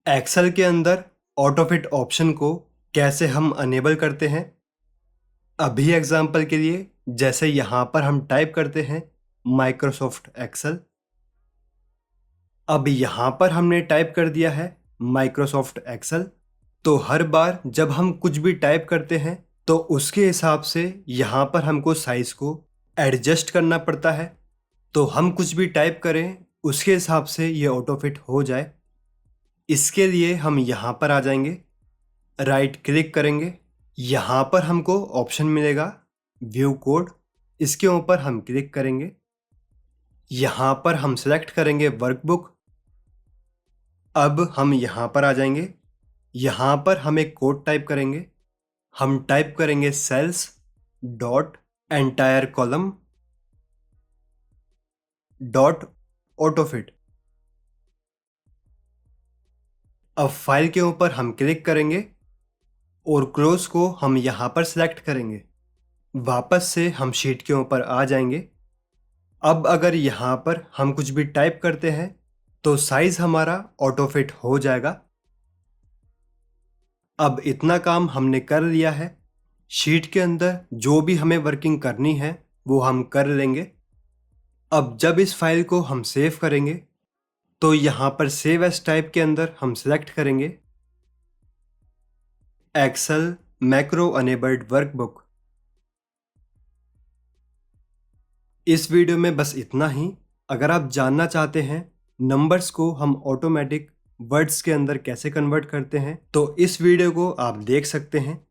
Excel के अंदर Autofit option को कैसे हम अनेबल करते हैं। अभी एग्जांपल के लिए जैसे यहाँ पर हम टाइप करते हैं माइक्रोसॉफ्ट एक्सेल। अब यहाँ पर हमने टाइप कर दिया है माइक्रोसॉफ्ट एक्सेल। तो हर बार जब हम कुछ भी टाइप करते हैं तो उसके हिसाब से यहाँ पर हमको साइज को एडजस्ट करना पड़ता है। तो हम कुछ भी टाइप करें उसके हिसाब से ये ऑटोफिट हो जाए। इसके लिए हम यहाँ पर आ जाएंगे, राइट क्लिक करेंगे, यहाँ पर हमको ऑप्शन मिलेगा व्यू कोड। इसके ऊपर हम क्लिक करेंगे, यहाँ पर हम सेलेक्ट करेंगे वर्कबुक। अब हम यहाँ पर आ जाएंगे, यहाँ पर हम एक कोड टाइप करेंगे। हम टाइप करेंगे cells dot entire column dot autofit. अब फाइल के ऊपर हम क्लिक करेंगे और क्लोज को हम यहाँ पर सिलेक्ट करेंगे। वापस से हम शीट के ऊपर आ जाएंगे। अब अगर यहाँ पर हम कुछ भी टाइप करते हैं तो साइज हमारा ऑटोफिट हो जाएगा। अब इतना काम हमने कर लिया है। शीट के अंदर जो भी हमें वर्किंग करनी है वो हम कर लेंगे। अब जब इस फाइल को हम सेव करेंगे तो यहाँ पर सेव एज टाइप के अंदर हम सिलेक्ट करेंगे एक्सेल मैक्रो अनेबल्ड वर्कबुक। इस वीडियो में बस इतना ही। अगर आप जानना चाहते हैं नंबर्स को हम ऑटोमेटिक वर्ड्स के अंदर कैसे कन्वर्ट करते हैं तो इस वीडियो को आप देख सकते हैं।